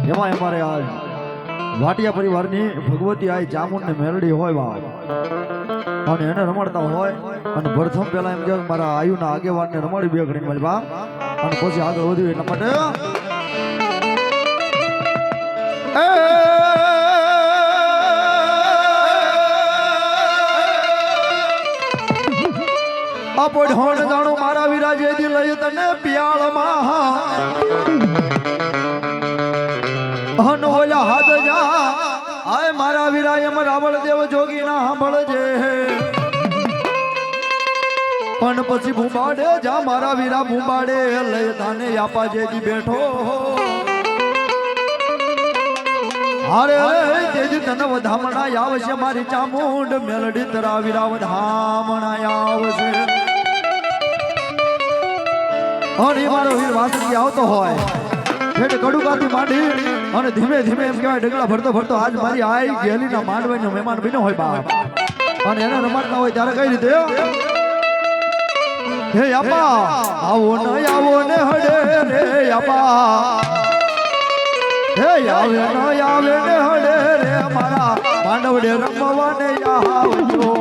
એમાં અમારે આ વાટિયા પરિવારની ભગવતી આ ચામુંડ ને મેલડી હોય બાપ અને એને રમાડતા હોય અને પ્રથમ પહેલા એમ કે મારા આયુના આગેવાનને રમાડી બે ઘડીને મારી બાપ અને પછી આગળ વધ્યું એના માટે ઢોણ જાણું મારા વિરાજે લઈ તને પિયાળમાં ઓલા હાથ જા આય મારા વીરા એમ રાવળ દેવ જોગી ના સાંભળજે પણ પછી ભૂંબાડે જા મારા વીરા ભૂંબાડે લઈ તાને આપા જેજી બેઠો અરે તેજી તને વધામણા આવશે મારી ચામુંડ મેલડી તરા વીરા વધામણા આવશે અને મારો વીર વાસળી આવતો હોય એટલે કડુકાથી માંડી અને ધીમે ધીમે એમ કહેવાય ઢગલા ભરતો ભરતો આજ મારી આઈ ગેલીના માંડવાનો મહેમાન બન્યો હોય બાપ અને એને રમાડતા હોય ત્યારે કઈ રીતે હે આપા આવો ને હડે રે આપા હે આવે ન આવે ને હડે રે મારા માંડવડે રમવાને આવજો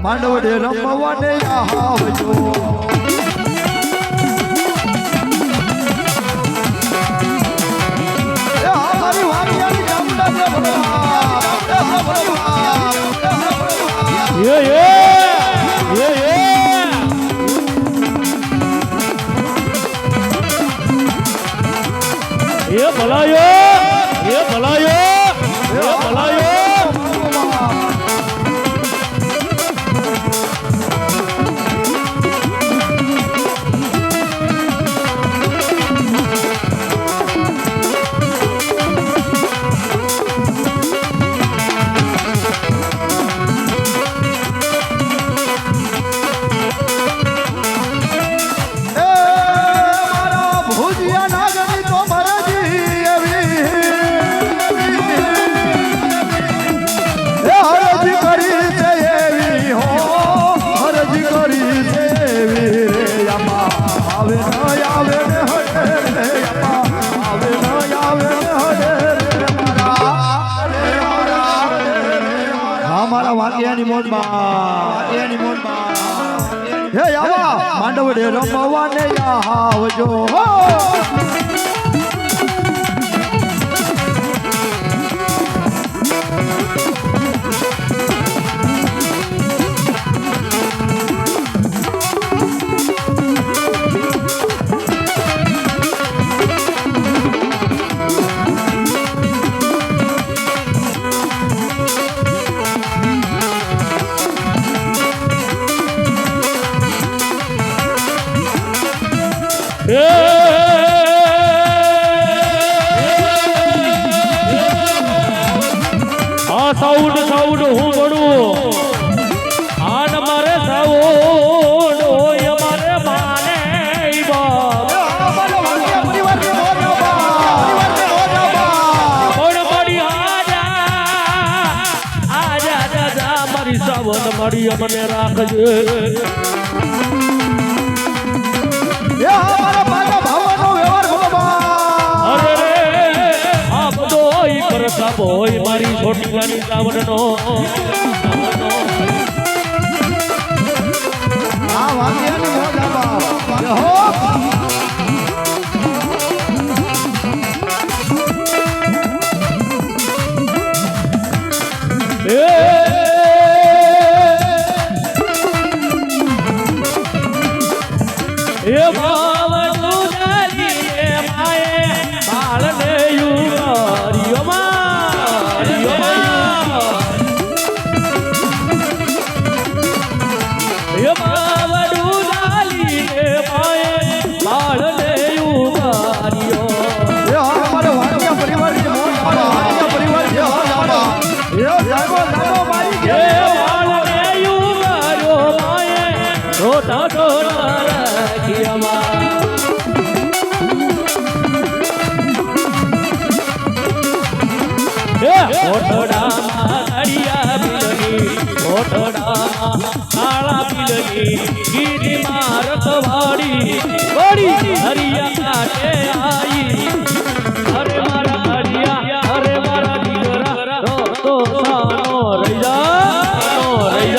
માંડવડે રમવાને આવજો મારી વાડિયાની ચામુંડા છે ભલાયો વાગ્યાની મોજમાં હે આવા માંડવડે રમવાને આવજો સાઉન્ડ હું બડું આન મારે સાઉન્ડ હોય મારે માને આજા મારી સાવન મારી અમને રાખજે હોય મારી છોટલાની સાવનનો આ વાગ્યાની મોજ એ ભાવનું નદી માએ બાળને યુરિયો કોટડામાં હરિયા બિલની કોટડામાં કાળા બિલની ગીરીમાં રખવાડી વળી હરિયા કાટે આઈ અરે મારા હરિયા અરે મારા દીકરા તો સાનો રહી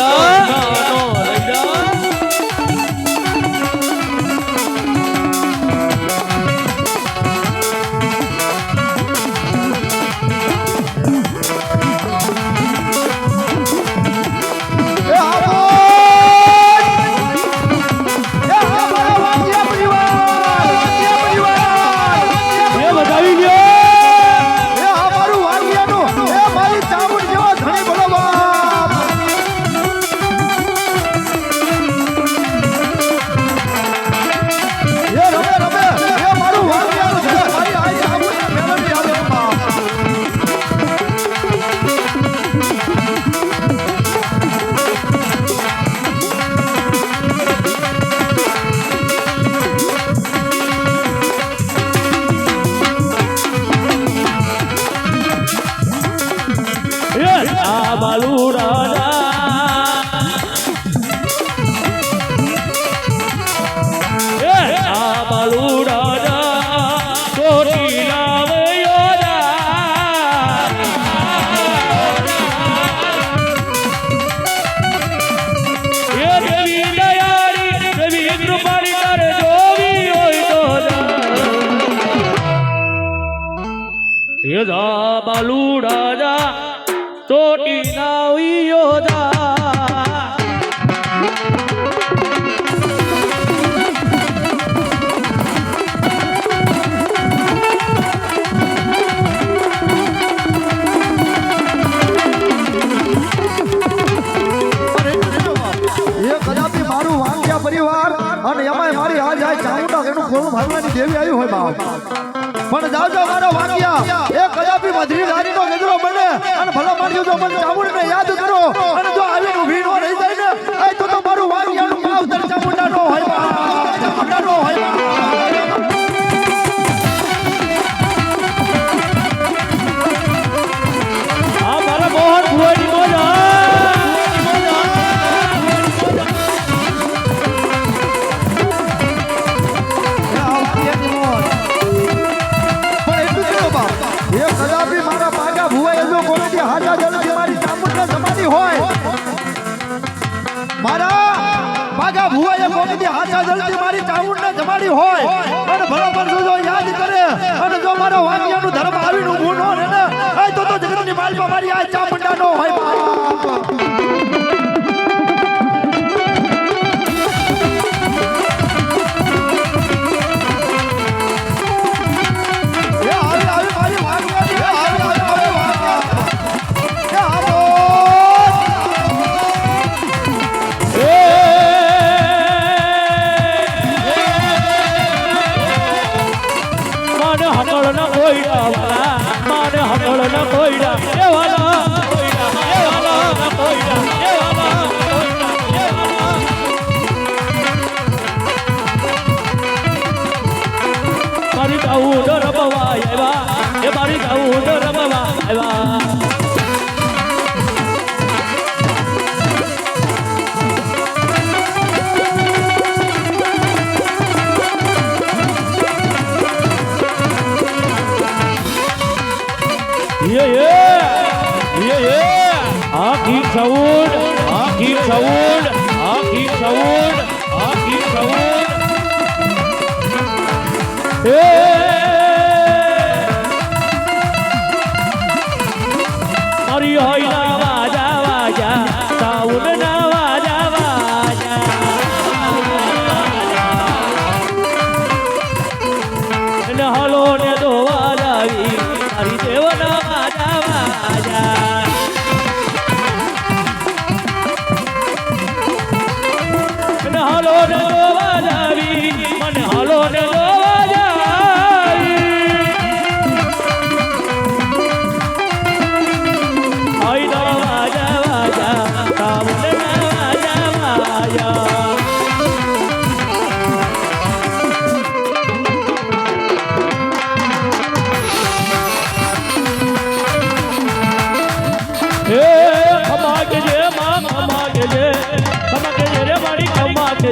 જા બાલુડા ચોટી નાવીઓ પરિવાર અને એમાં મારી આ જાય ચામુંડા એનું કોણ ભગવાનની દેવી આવ્યું હોય બાપ પણ જાવજો મારો વાક્યા એ કદાપી મધરી ગાડીનો ગજરો બને અને ભલા મારી જો મને ચામુંડને યાદ કરો અને જો આવીને ઊભી નો રહી જાય ને તો મારું વાક્યાનું માવતર ચામુંડાનો હોય બાપ ચામુંડાનો હોય આ મારા મોહન ભુવાની મોજા મારા ભુવાએ કોઈથી હાથા જલ્દી મારી ચામુંડને જમાડી હોય અને બરોબર જો યાદ કરે અને જો મારો વાક્યનું ધર્મ આવીને ઊભું ન રહે ને તો જગતની માલમાં મારી આ ચામુંડાનો હોય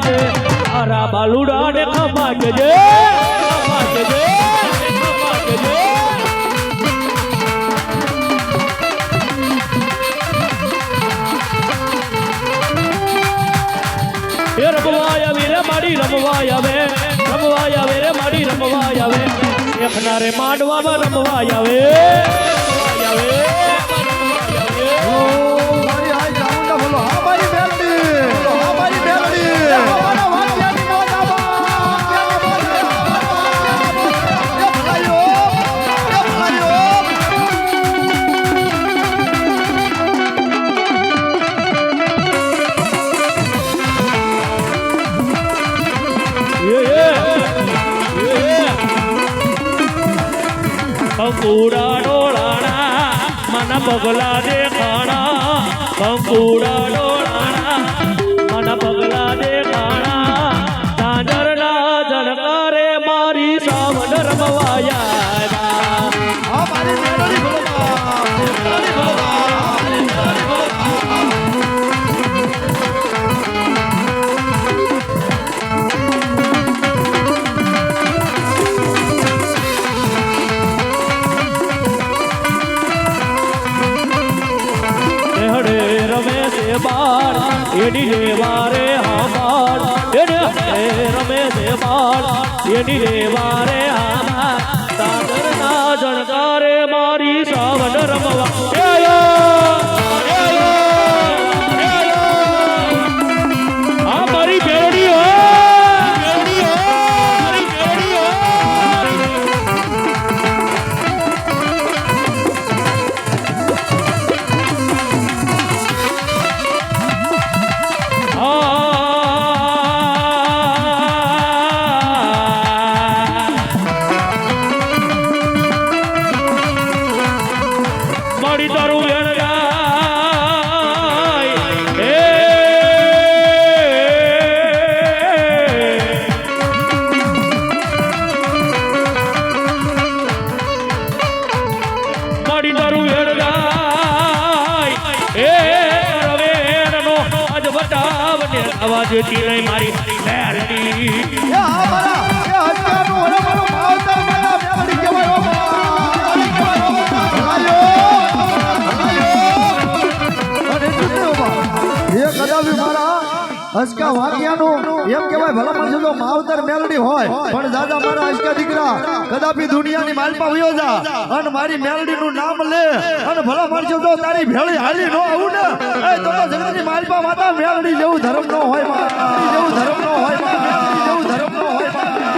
જે મારા બાલુડા ને ખમા કે જે ખમા કે જે ખમા કે જે એ રમવાયા વીરે માડી રમવાયા વે રે માડી રમવાયા વે એકનારે માંડવામાં રમવાયા વે ઓ મારી આય ચામુંડા બોલો હા મારી મેલડી બોલો હા મારી મેલડી અમારા વાક્યાની મોજામાં એ ભલાયો કંકુડા ડોળાણા મન પગલા દેખાણા કંકુડા ડોળાણા મન પગલા દેખાણા ઝાંઝરના ઝણકારે મારી સાવન રમવાયા હા મારી મેલડી બોલો મેલડી બોલો મારી મેલડી બોલો બાળ એની લેવારે હામાળ એને રમે છે બાળ એની લેવારે હામાળ સાગરના જણકારે મારી સાવન રમવા આ મારી બેરડી હો મારી તારું વેણ ગાય મારી તારું વેણ ગાય રવેણનો અજ વટાવને અવાજ તી નહીં મારી મેરડી એ હા મારા એ હત્યાનું ઓલો મારો માવતર મારા મેલડી કહેવાય ઓ મેલડી કહેવાય ઓ ભલાયો અને જુદો બા એ કદાવી મારા અસકા વાક્યાનું એમ કહેવાય ભલા માણસો તો માવતર મેલડી હોય પણ દાદા મારા અસકા દીકરા કદાપી દુનિયાની માલપા વયો જા અને મારી મેલડીનું નામ લે અને ભલા માણસો તો તારી ભેળી હાલી નો આવું ને એ તો જગતની માલપા માતા મેલડી જેવું ધર્મ નો હોય માતા જેવું ધર્મ નો હોય માતા જેવું ધર્મ નો હોય માતા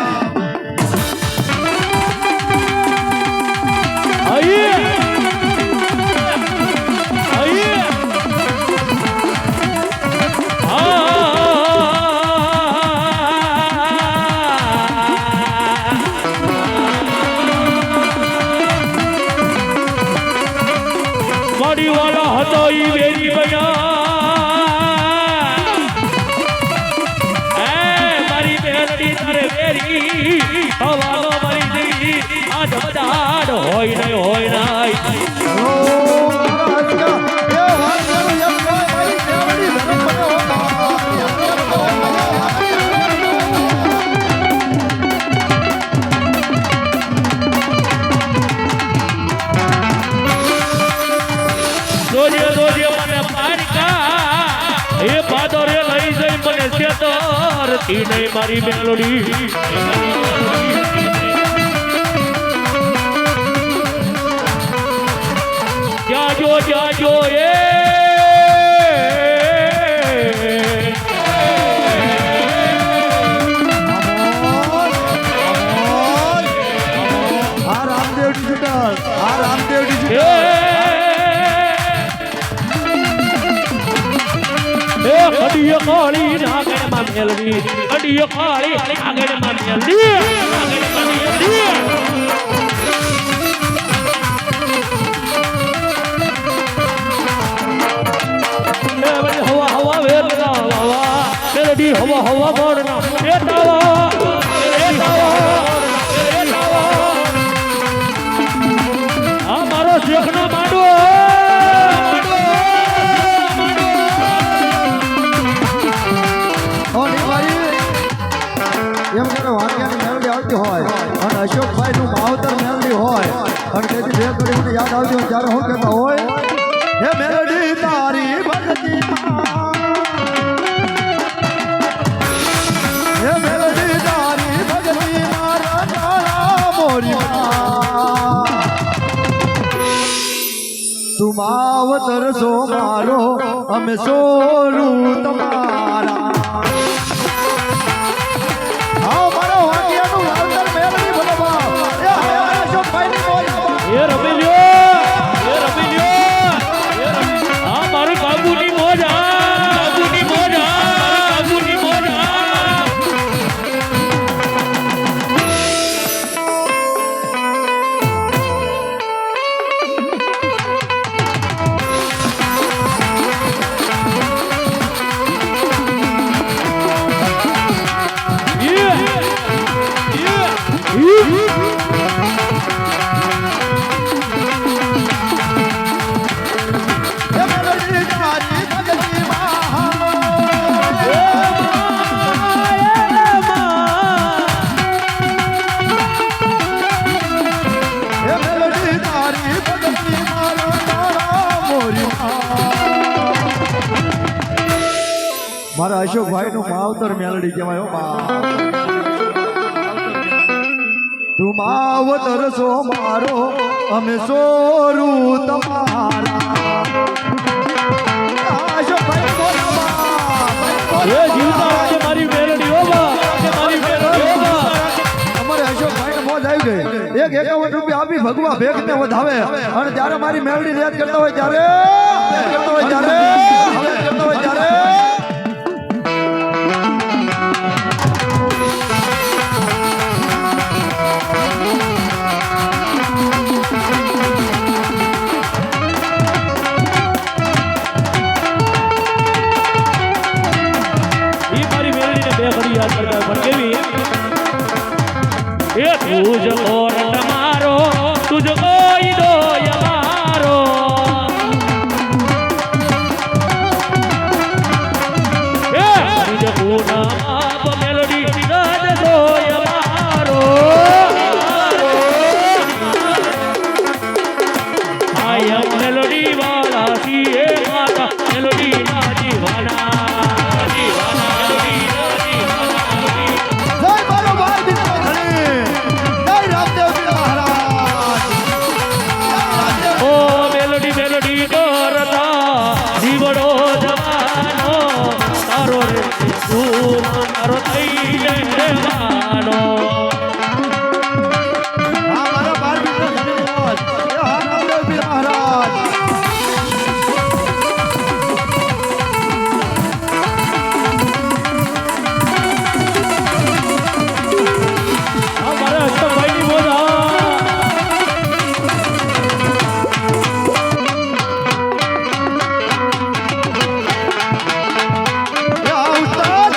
આઈએ આઈએ મારી વાળા હતો ઈ વેરી બન્યા મારી બેરડી તારે વેરી હવાનો મારી દેવી આજ બધાડ હોય નહીં હોય નહીં ઓ મારા હસકા એ વાક્યાનું એમ કહેવાય મારી મેલડી ધર્મ બન્યો રોજે રોજે મને પાડકા એ પાદરે લઈ જઈ મને છેતરતી નહીં મારી મેલોડી જાજો એ આ રામદેવ ડિજિટલ આ રામદેવ ડિજિટલ કડીએ કાળી આગળમાં મેલવી કડીએ કાળી આગળમાં મેલવી હવા હવા વેદના હવા મેલડી હવા હવા મોરના બેટાવા આ મારો શેખનો માંડવો ઓની મારી યાદ આવતી હોય ત્યારે હું કહેતા હોય હે મેલડી તારી ભક્તિમાં હે મેલડી તારી ભક્તિમાં રાણા મોરીમાં તું માવતર સો મારો અમે સોરું તમારા હા મારો વાક્યનું વાવતર મેલડી ભલવા એ અશોકભાઈની મોજ એ રમી લ્યો એ રમી લ્યો હા મારું કાબુની મોજ કાબુની મોજ કાબુની મોજ હે મેલડી તારી ભક્તિમાં હે મેલડી તારી ભક્તિમાં રાણા મોરીમાં મારા અશોકભાઈનું માવતર મેલડી કહેવાય હો બા તું માવતર સો મારો અમે સોરું તમારા અશોકભાઈ બોલો બા એ જીવતા વખતે મારી મેલડી હો બા કે મારી મેલડી હો બા અમારે અશોકભાઈ ને મોજ આવી ગઈ એક 51 રૂપિયા આપી ભગવા ભેગ ને વધાવે અને ત્યારે મારી મેલડી યાદ કરતા હોય ત્યારે ઈ મારી મેલડીને બે ઘડી યાદ કરતા હોય પણ કેવી એ તુજ કોર તમારો તુજ કોઈ દો યમારો એ તુજ પૂના આપ મેલડી રાજ દો યમારો આય મેલડી વાલા સીએ માતા મેલડી ના દીવાના જય મારો ભાઈ દીકરો ધણી જય રામદેવજી મહારાજ ઓ મેલડી મેલડી કરતા જીવડો જવાનો તારો રે તું મારો થઈ જવાનો હા મારા બાર દીકરો ધણી મોજ એ હા રામદેવજી મહારાજ આ મારા અશોકભાઈની મોજ એ હા ઉસ્તાદ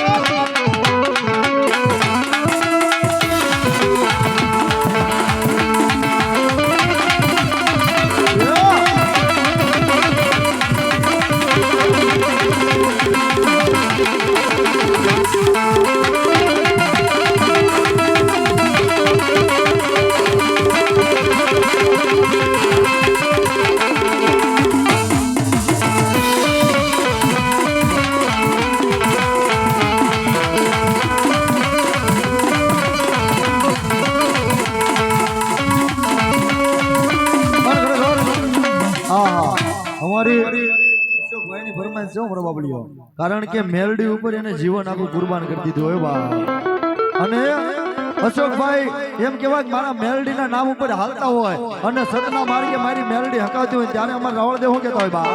અમારી અશોકભાઈની ફરમાઈશ છે મારો બાબલીઓ કારણ કે મેલડી ઉપર એને જીવન આખું કુરબાન કરી દીધું હોય બા અને અશોકભાઈ એમ કહેવાય કે મારા મેલડીના નામ ઉપર હાલતા હોય અને સતના માર્ગે મારી મેલડી હકાવતી હોય ત્યારે અમારે રાવળ દેવ કહેતા હોય બા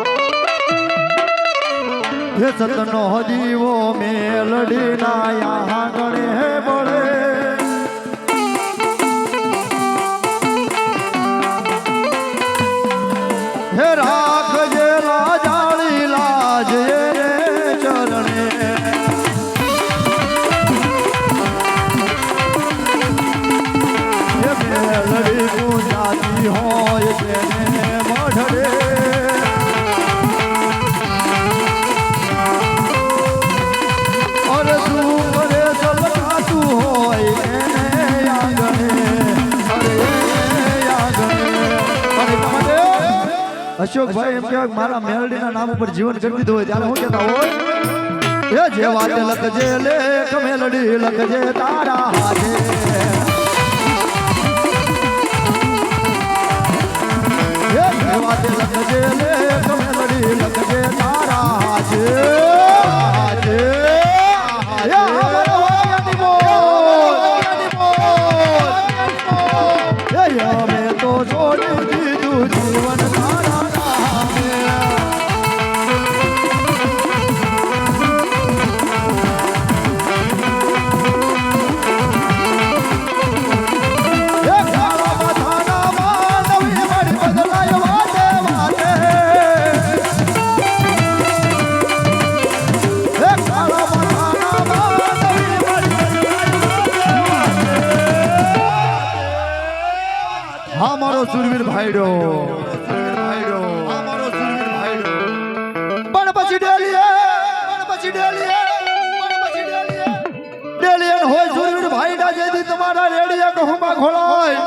હે સતનો જીવો મેલડી ના યા ગણે બળે હે રાખજે લાજાળી લાજ એને ચરણે હે મેલડી તું જાતી હોય તેને મઢડે અરે તું કરે સલકાતું હોય એને આંગણે અરે આંગણે અરે તમારે અશોકભાઈ એમ કહેવાય કે મારા મેલડીના નામ ઉપર જીવન કરી દીધું હોય ત્યારે શું કહેતા હોય એ જે વાતે લખજે લેખ મેલડી લખજે તારા હાથે એ જે વાતે લખજે લેખ મેલડી લખજે તારા હાથે હાથે એ અમારો વાગ્યાની બોલ એ અમે તો છોડી દીધું જીવન તારા નામે સુરવીર ભાઈડો અમારો સુરવીર ભાઈડો પણ પછી ડેલીએ હોય સુરવીર ભાઈડા જેથી તમારા રેડિયા કહુંબા ખોળાય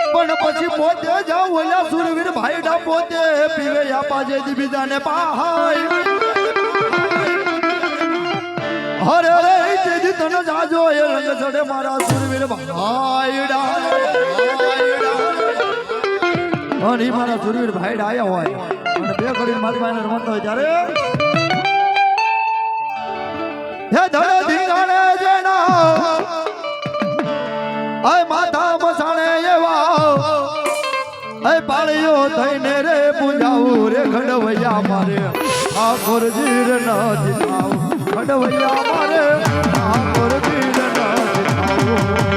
પણ પછી પોતે જાવ ઓલા સુરવીર ભાઈડા પોતે પીવે આપા જેથી બીજાને પાહાય હરે રે જેથી તને જાજો એ રંગ ચડે મારા સુરવીર ભાઈડા અને મારા સુરવીર ભાઈડા આયા હોય અને બે કરીને મારી પાસે રમતો હોય ત્યારે હે ધડે ધીંગાણે જેના આય માથા મસાણે એવા આય પાળીઓ થઈને રે પૂજાવું રે ખડવૈયા મારે ઠાકોરજી રે ના જીતાવું ખડવૈયા મારે ઠાકોરજી રે ના જીતાવું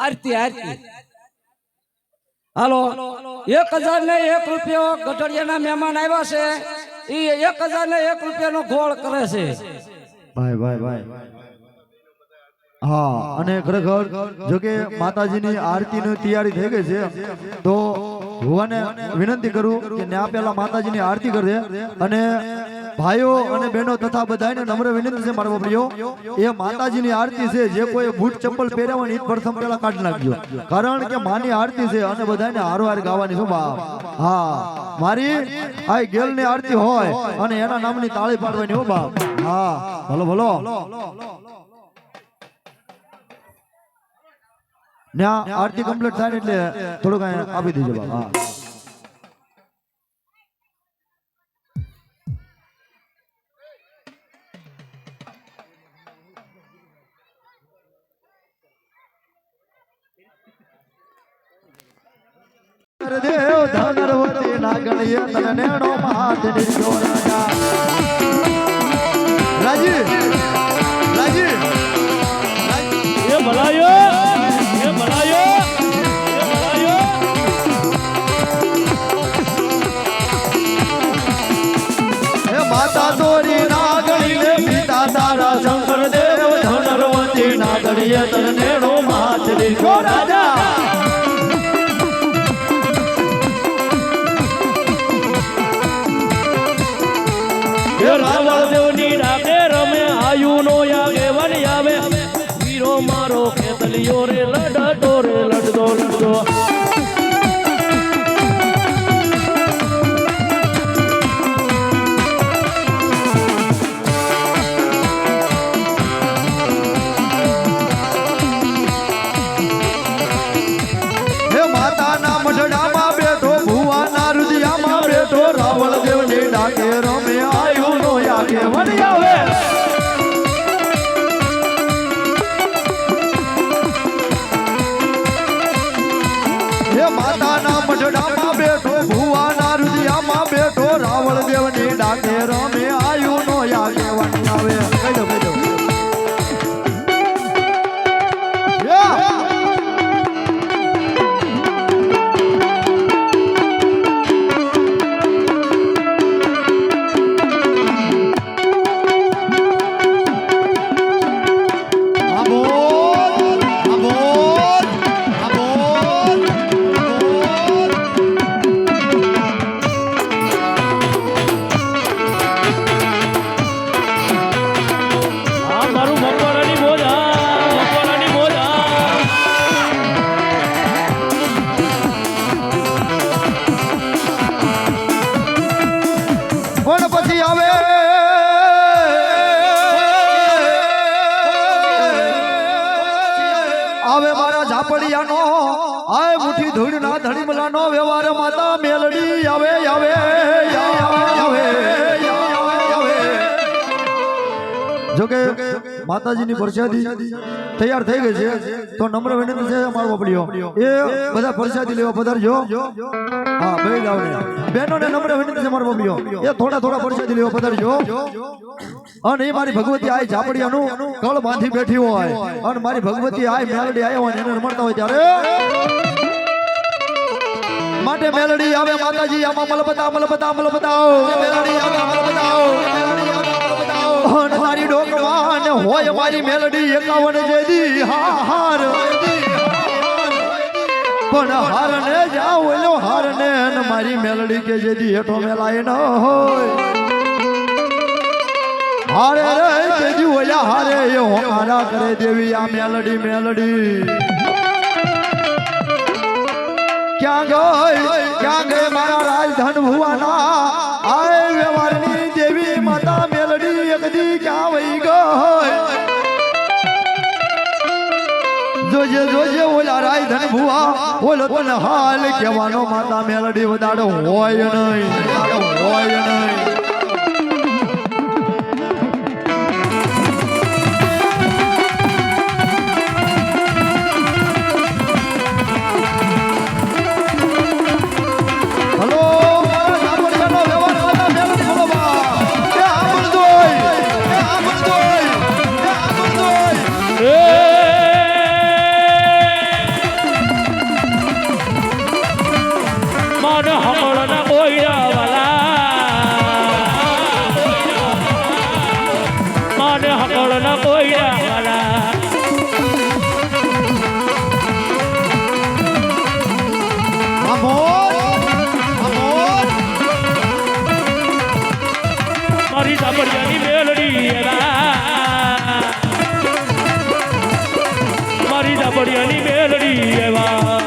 આરતી હાલો 1001 રૂપિયો ગઢડિયાના મહેમાન આવ્યા છે એ 1001 રૂપિયાનો ગોળ કરે છે ભાઈ હા અને ખરેખર જો કે માતાજીની આરતીની તૈયારી થઈ ગઈ છે તો ભુવાને વિનંતી કરું કે ન્યા પહેલા માતાજીની આરતી કરજે અને ભાઈઓ અને બહેનો તથા બધાને નમ્ર વિનંતી છે મારા બાપડીઓ એ માતાજીની આરતી છે જે કોઈ બૂટ ચપ્પલ પહેર્યા હોય એ પ્રથમ પહેલા કાઢી નાખજો કારણ કે માની આરતી છે અને બધાને હારો ગાવાની છે બાપ હા મારી આ ગેલની આરતી હોય અને એના નામની તાળી પાડવાની હો બાપ હા ભલો ન્યા આરતી કમ્પ્લીટ થાય એટલે થોડુંક આપી દેજો બાપ હા દેવ ધનવતી નાગણીય તને નેણો માથ નિર્જો રાજા રાજી તળિયે તરનેણો માછલી કો રાજા એ રાવણ દેવની ડાકે રમે આયુ નો યાગે વન આવે વીરો મારો ખેતલિયો રે લડતો રે લડતો લડતો હે માતાના મઢડામાં બેઠો ભુવાના રુદિયામાં બેઠો રાવણ દેવની ડાકે રમે આયુ નો યાગે વન આવે હે માતાના મઢડામાં બેઠો ભુવાના રુદિયામાં બેઠો રાવણ દેવની ડાકે રમે આયુ નો યાગે વન આવે કહી દો આવે મારા ઝાપડિયાનો આય મુઠી ધૂળ ના ધડીમલાનો વ્યવહાર માતા મેલડી આવે આવે આવે આવે જોકે માતાજીની પ્રસાદી તૈયાર થઈ ગઈ છે તો નમ્ર વિનંતી છે અમારો બાપડીઓ એ બધા પ્રસાદી લેવા પધારજો હા બે લાવને બહેનોને નમ્ર વિનંતી છે અમારો બાપડીઓ એ થોડા પ્રસાદી લેવા પધારજો અને એ મારી ભગવતી આય ઝાપડિયાનું કળ બાંધી બેઠી હોય અને મારી ભગવતી આય મેલડી આવ્યા હોય એને રમણતા હોય ત્યારે માટે મેલડી આવે માતાજી આમાં મલબતા મેલડી આવે મલબતાઓ અને મારી ડોકવાન હોય મારી મેલડી 51 જેદી હાર પણ હારને જાવ ઓલો હારને અને મારી મેલડી કે જેદી હેઠો મેલાય ન હોય હારે રે તેજી ઓલા હારે એ હોકારા કરે દેવી આ મેલડી ક્યાં ગઈ મારા રાજધન ભુવાના આય વ્યવહારની દેવી માતા મેલડી એકદી ક્યાં વહી ગઈ જોજે ઓલા રાજધન ભુવા ઓલો તને હાલ કહેવાનો માતા મેલડી વધાડો હોય નહીં મારી ઝાપડિયાની મેલડી મારી ઝાપડિયાની મેલડી એવા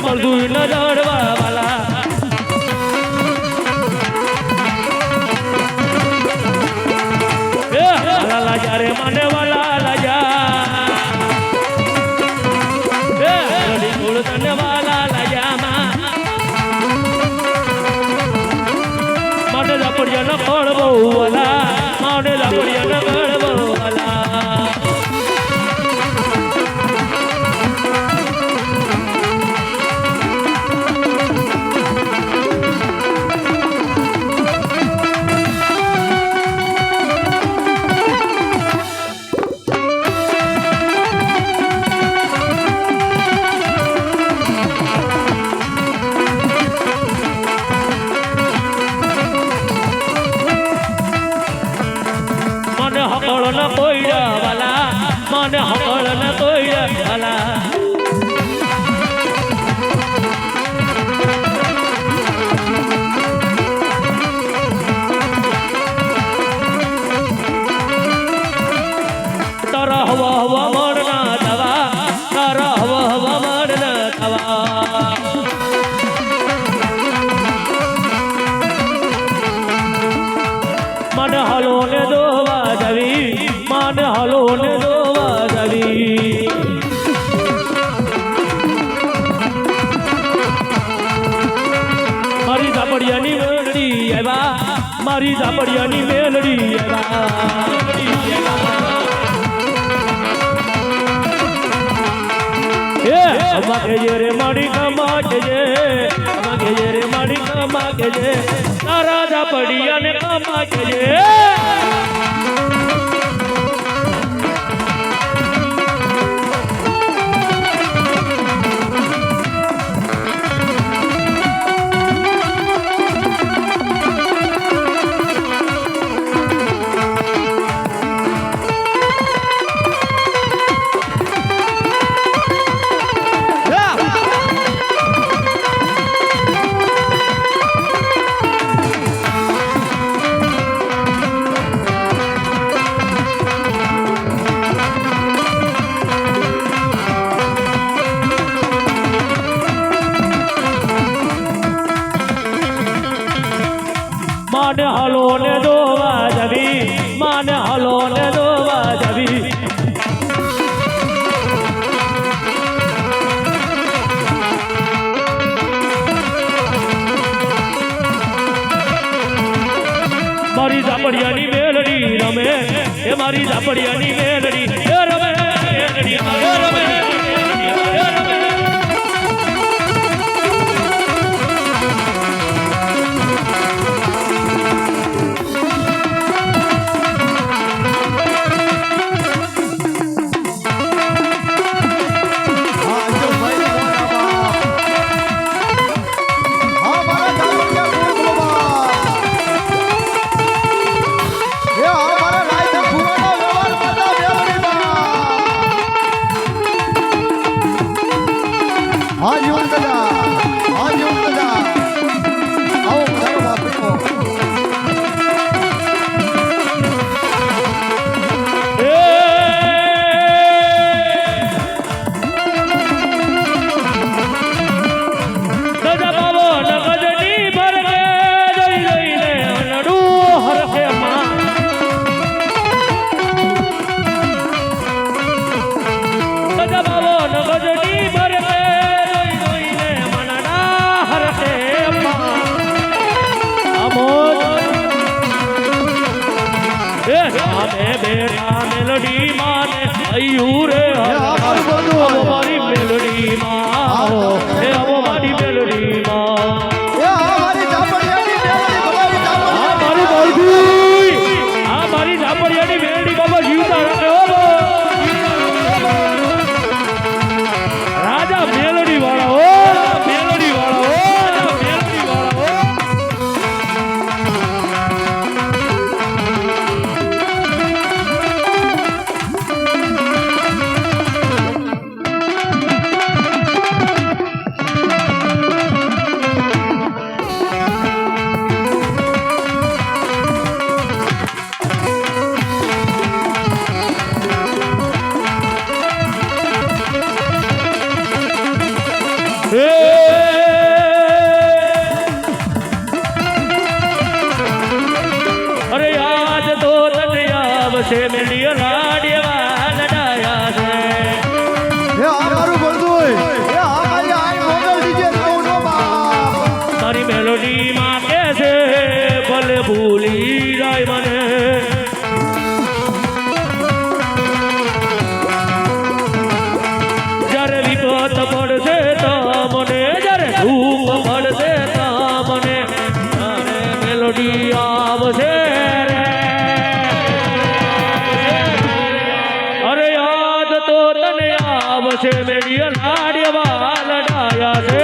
મજદૂર ન દોડવા વાલા લાજા રે મને વાલા લાજા કુળ તને વાલા લાજામાં માટે ઝાપડિયા ન ખોળ બહુ વાલા માટે ઝાપડિયા ન ખોળ બહુ હકળ ન કોઈડા વાલા મને હકળ ન કોઈડા વાલા તારા હવા હવા મરના થવા તારા હવા હવા મરના થવા મને હલો ને દોવા જવી મને હલો ને દોવા જવી મારી ઝાપડિયાની મેલડી આવ્યા મારી ઝાપડિયાની મેલડી આવ્યા અમાકે રે માડી કમા કે જે અમાકે રે માડી કમા કે જે તારા ઝાપડિયાને કમા કે જે માને હલો ને દોવા જવી માને હલો ને દોવા જવી મારી ઝાપડિયાની મેલડી રમે એ મારી ઝાપડિયાની મેલડી એ રમે મેલડી એ રમે બેટા મેલડી માને અયું રે મારી મેલડી માં હે મારી મેલડી માં મારી ઝાપડિયાની મેલડી બાબા જીવતા રાખે રાજા મેલડી વાળા હો મેલડી વાળા હો મેલડી વાળા હો અરે આજ તો તને આવશે મેલિયો લાડ્યા લડાયા છે એ આ મારું બળદું એ આ મારી આઈ મોગલ ડીજે કહું નો બાપ તારી મેલોડી માં કે છે ભલે ભૂલી જાય મને જ્યારે વિપત પડશે તો મને જ્યારે દુઃખ પડશે તો મને તારે મેલોડી આવશે રે અરે યાદ તો તને આવશે મેલિયો લાડ્યા લડાયા છે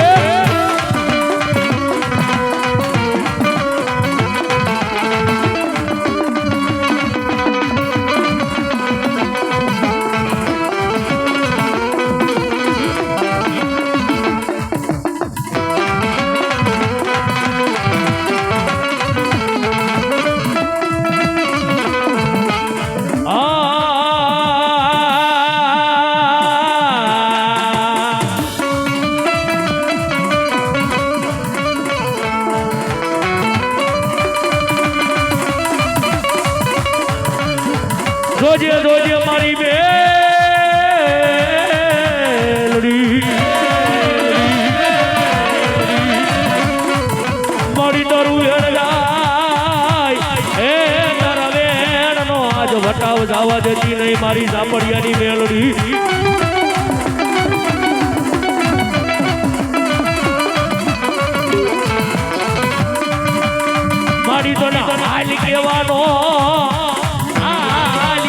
જોજે જોજે મારી મેલડી મારી તારું હેરગાય હે તારા વેણનો આજ વટાવ જવા દેતી નહીં મારી સાપડિયાની મેલડી મારી તો હાલ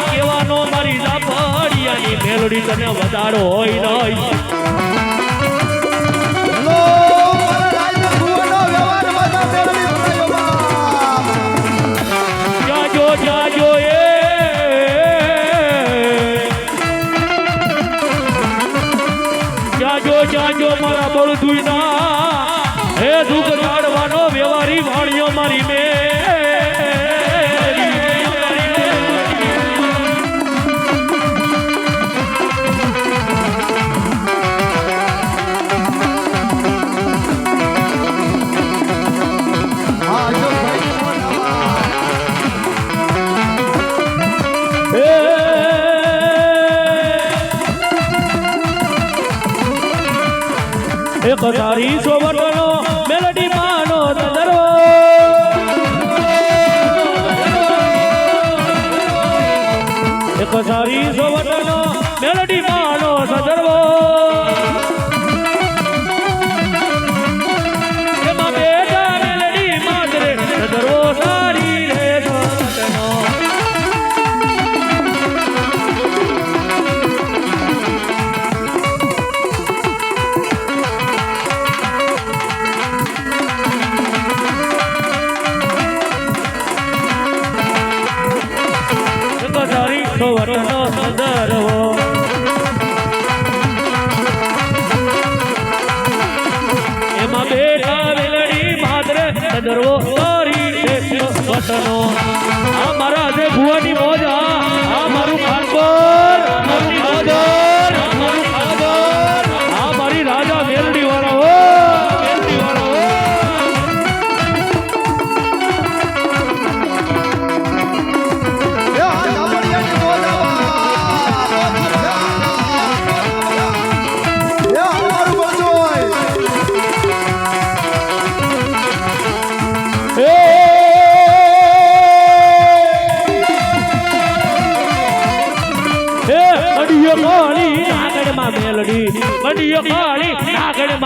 કહેવાનો મારી સાપડિયાની મેલડી તને વધારો હોય નહીં હેલો મારા રાજ્ય ભુવનનો વ્યવહાર માતા મેલડી બનાવ્યો બાપ. જાજો જાજો જાજો જાજો મારા બળદુઈના હે દુઃખ કાઢવાનો વ્યવહારી વાણીઓ મારી મે હા જો ભાઈ એક તારી સોવટનો મેલડી માનો તંદરો એક તારી સોવટનો મેલડી માનો તંદરો એમાં બેટા મેલડી માતરે તંદરો સારી રે સોવટનો સોવટનો સંદર્ભો એમાં બેઠા વેલડી માત્ર સંદર્ભો તારી વટનો આ મારા જે ભુવાની મોજા આ મારું ખાનપર મારું ખાદર મારું ખાદર આ મારી રાજા મેલડી વાળા હો મેલડી વાળા હો એ આ સાપડિયાની મોજા બાપ. એ અમારું બળદોય.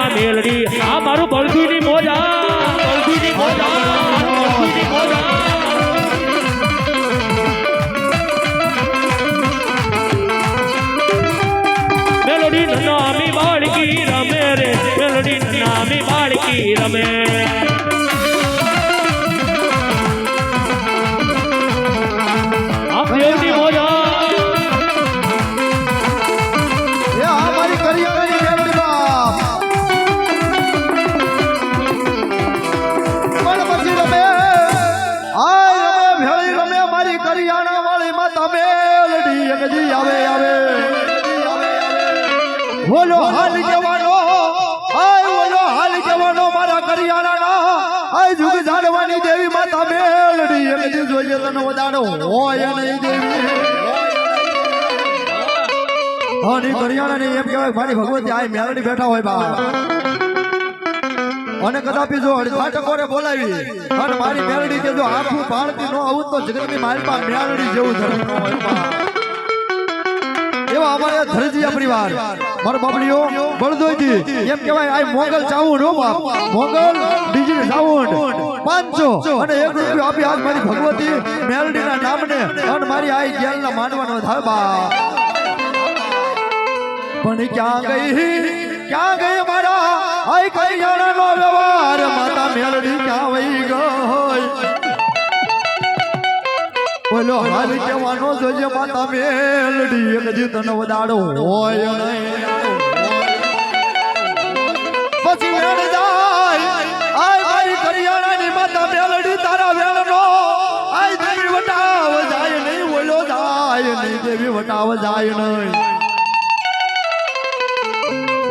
મેલડી આ મારું બળદુની મોજા બળદુની મોજા બળદુની મોજા મેલડી નામી બાળકી રમે રે મેલડી નામી બાળકી રમે આ દેવની મોજા એ આ મારી કરિયાણાની મેલડી બાપ. પણ પછી રમે આય રમે ભેળી રમે મારી કરિયાણા વાળી માતા મેલડી એકજી આવે આવે બોલો હાલ જવાનો આય બોલો હાલ જવાનો મારા કરિયાણાના આય જુગ જાડવાની દેવી માતા મેલડી એકજી જોઈએ તને વધારો હોય નહીં દેવી અને કરિયાણાની એમ કહેવાય મારી ભગવતી આય મેલડી બેઠા હોય બા અને કદાપી જો અડધા ટકોરે બોલાવી અને મારી મેલડી કે જો આખું પાળતી નો આવું તો જગતની માલપા મેલડી જેવું ધર્મ નો હોય બા એવા અમારે ધરજીયા પરિવાર મારો બાબડીઓ બળદોઈજી એમ કહેવાય આ મોગલ ચાઉન્ડ હો બાપ મોગલ ડીજી સાઉન્ડ 500 અને 1 રૂપિયો આપી આજ મારી ભગવતી મેલડીના નામને અને મારી આઈ ગેલના માનવાનો થાય બા પણ ક્યાં ગઈ મારા આઈ કરિયાણાનો વ્યવહાર માતા મેલડી ક્યાં વઈ ગઈ બોલો હાલ કહેવાનો જોજે માતા મેલડી એકદી તને વધાડો હોય નહીં પછી વેણ જાય આય મારી કરિયાણાની માતા મેલડી તારા વેણનો આય દેવી વટાવ જાય નહીં બોલો જાય નહીં દેવી વટાવ જાય નહીં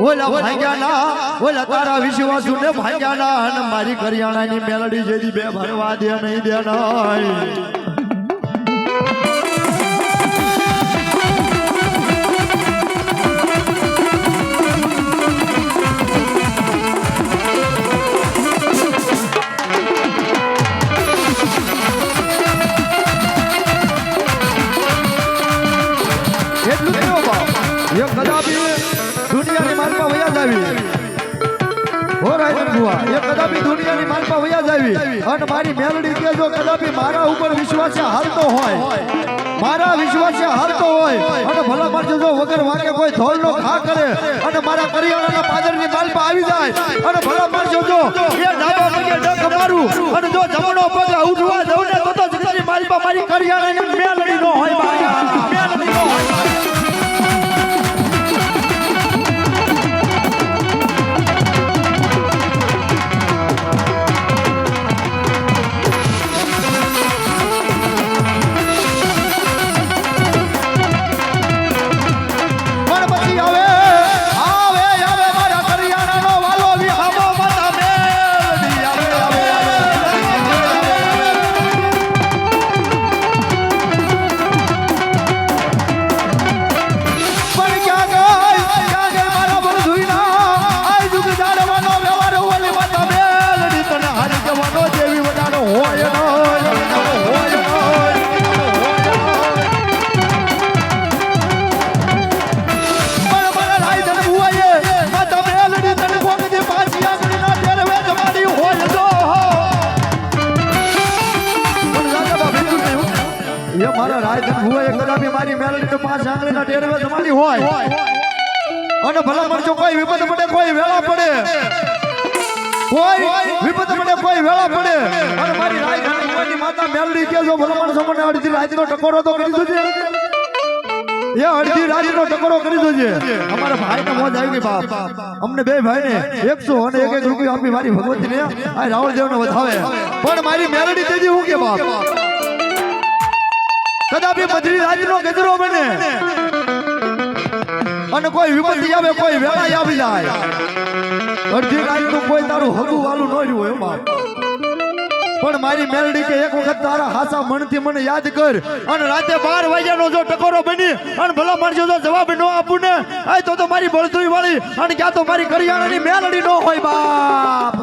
ઓલા ભાગ્યાના ઓલા તારા વિશ્વાસુ ને ભાગ્યાના અને મારી કરિયાણાની મેલડી જેદી બે ભરવા દે નહીં દે નહીં કદાપી દુનિયાની માલપા વયા જાવી હો રાયધન ભુવા એ કદાપી દુનિયાની માલપા વયા જાવી અને મારી મેલડી કે જો કદાપી મારા ઉપર વિશ્વાસ હાલતો હોય મારા વિશ્વાસ હાલતો હોય અને ભલા મારજો જો વગર વાકે કોઈ ધોલનો ખા કરે અને મારા કરિયાણાના પાદરની માલપા આવી જાય અને ભલા મારજો જો એ ડાબા પગે ડખ મારું અને જો જમણો પગ ઉઠવા દઉં ને તો જગતની માલપા મારી કરિયાણાની મેલડી નો હોય બાયા મેલડી નો હોય મારી મેલડી તો 5 આંગળીના ટેરવે જમાડી હોય અને ભલા મરજો કોઈ વિપત પડે કોઈ વેળા પડે કોઈ વિપત પડે કોઈ વેળા પડે અને મારી રાયધણી માતા મેલડી કે જો ભલા માણસો મને અડધી રાતનો ટકોરો તો કરી દેજે એ અડધી રાતનો ટકોરો કરી દેજે અમારા ભાઈને મોજ આવી ગઈ બાપ અમને બે ભાઈને 100 અને 1 રૂપિયા આપી મારી ભગવતીને આ રાવળદેવને વધાવે પણ મારી મેલડી તેજી હું કે બાપ કદાપી બદરી રાજનો ગજરો બને અને કોઈ વિપત્તિ આવે કોઈ વેળા આવી જાય અડધી રાતનું કોઈ તારું હગું વાલું ન રહ્યું એમાં પણ મારી મેલડી કે એક વખત તારા હાસા મનથી મને યાદ કર અને રાતે 12 વાગ્યાનો જો ટકોરો બની અને ભલા માણસો જો જવાબ ન આપું ને આ તો મારી બળદુઈ વાળી અને ક્યાં તો મારી કરિયાણાની મેલડી ન હોય બાપ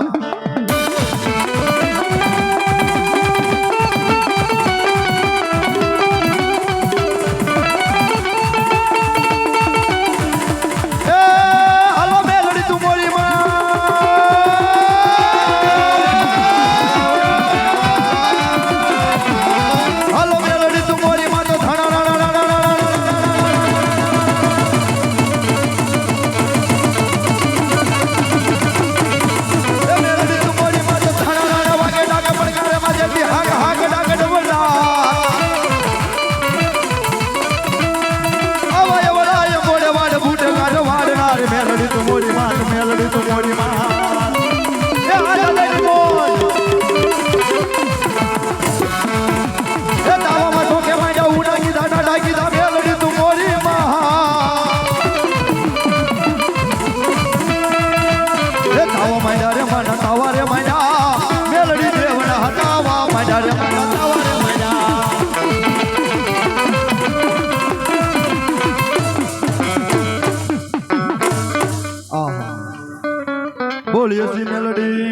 બોલીએ શ્રી મેલડી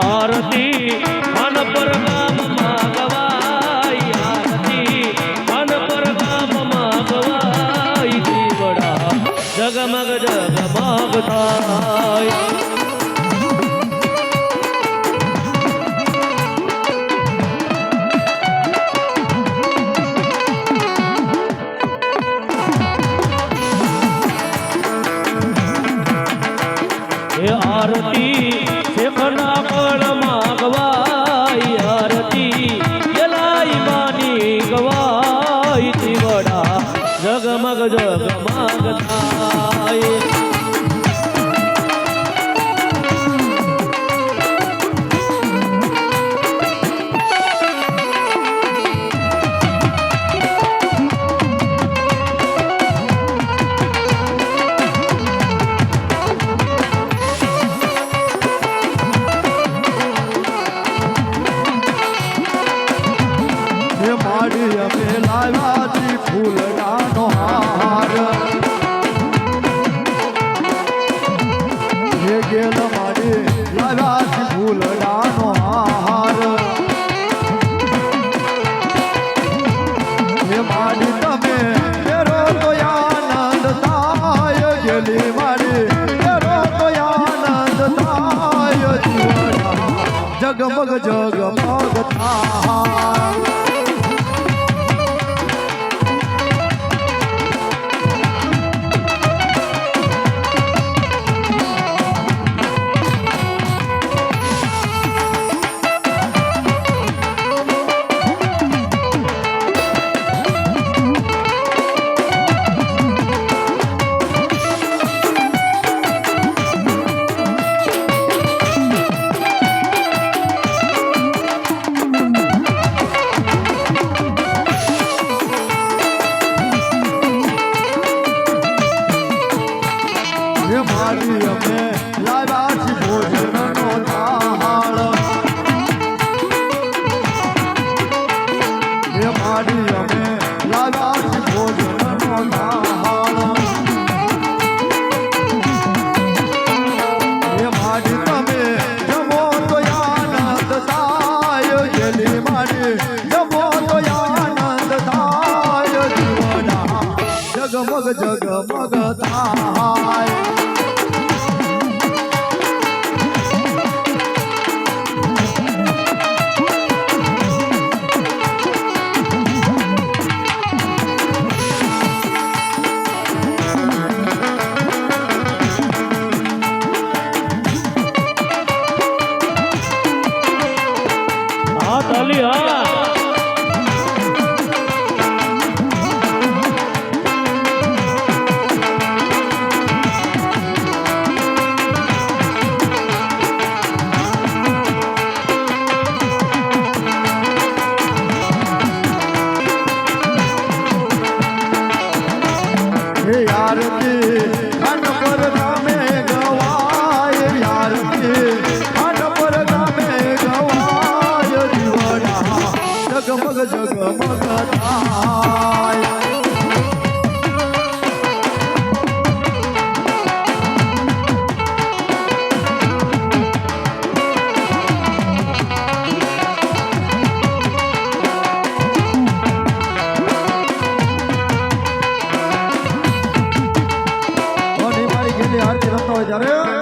આરતી અન પર ગામ માં ગવાઈ આરતી અન પર ગામ માં ગવાઈ દીવડા જગમગ જગમગ થાય आरती शेखना पड़ मागवाई आरती जलाई मानी गवाई तिवड़ा जगमग जगमग थाय ફૂલડાનો હાર હે ગેલ માડી લાવ્યા ફૂલડાનો હાર જગમગ જગમગ થાય જગમગ થાય હા તાલી હા જગમગ જગમગ થાય મારી ગેલી આરતી રમતા હોય ત્યારે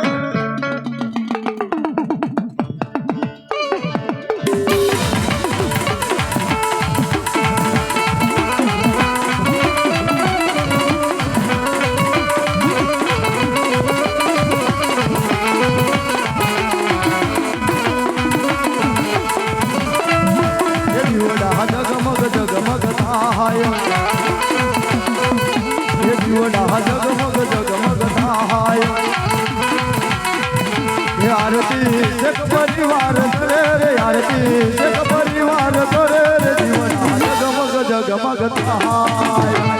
આરતી એક પરિવાર કરે રે આરતી એક પરિવાર કરે રે જીવન જગમગ જગમગ થાય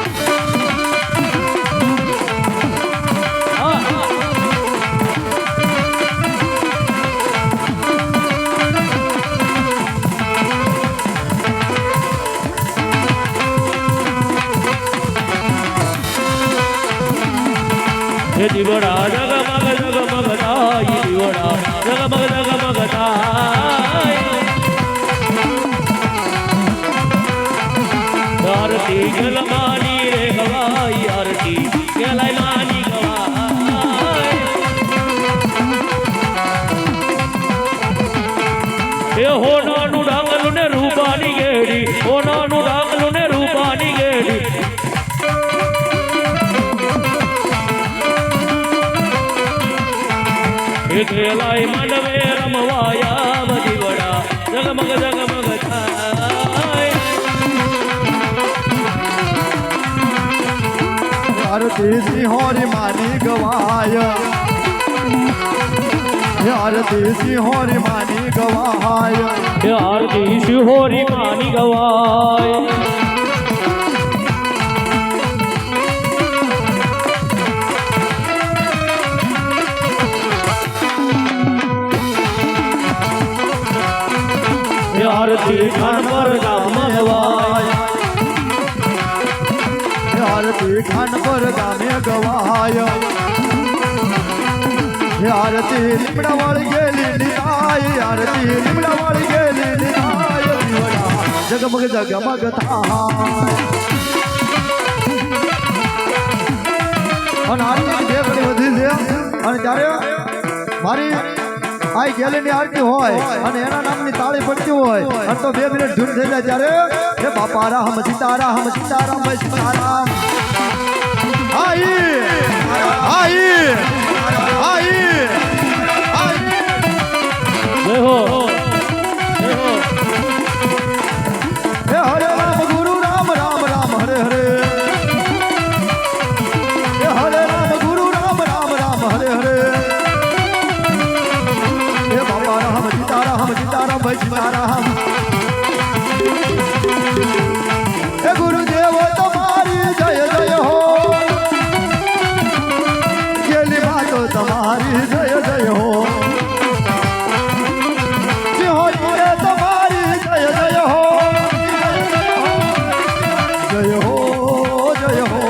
હે દીવડા જગમગ જગમગ થાય દીવડા જગમગ જગમગ થાય આરતી ગલમાની રે ગવાય આરતી ગલાય માની ગવાય એ હોનાનું ડાંગલું ને રૂપાની ગેડી હોનાનું ડાંગલું ને રૂપાની ગેડી ખેલાય મંડવે રમવાયા બધી વડા જગમગ જગમગ થાય આરતી સિંહોરી માની ગવાય આરતી સિંહોરી માની ગવાય આરતી શિહોરી માની ગવાય આરતી ખાન પર ગામ ગવાય આરતી ખાન પર ગામે ગવાય આરતી લીમડા વાળી ગેલી નિરાય આરતી લીમડા વાળી ગેલી નિરાય જગમગ જગમગ થાય અને આરતી બે ઘણી વધી છે અને ત્યારે મારી આ ગેલીની આરતી હોય અને એના નામની તાળી પડતી હોય અને તો 2 મિનિટ ધૂન થઈ જાય ત્યારે હે બાપા રામ સીતારામ સીતારામ ભાઈ સીતારામ આઈ આઈ આઈ આઈ જય હો જય હો હે હરે રામ ગુરુ રામ રામ રામ હરે હરે હે હરે રામ ગુરુ રામ રામ રામ હરે હરે હે બાપા રામ સીતારામ સીતારામ ભાઈ સીતારામ હે ગુરુદેવ તમારી જય જય હો ગેલી વાતો તમારી જય જય હો સિંહોરી તમારી જય જય હો જય હો જય હો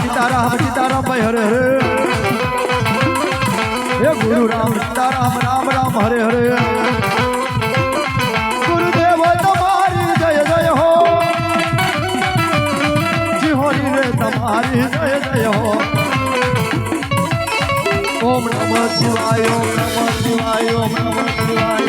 सीताराम सीताराम भाई हरे हरे हे गुरु राम सीताराम राम राम हरे हरे गुरुदेव तुम्हारी जय जय हो जिहोरी रे तुम्हारी जय जय हो ओम नमः शिवाय ओम नमः शिवाय ओम नमः शिवाय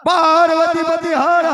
पार्वती पति हर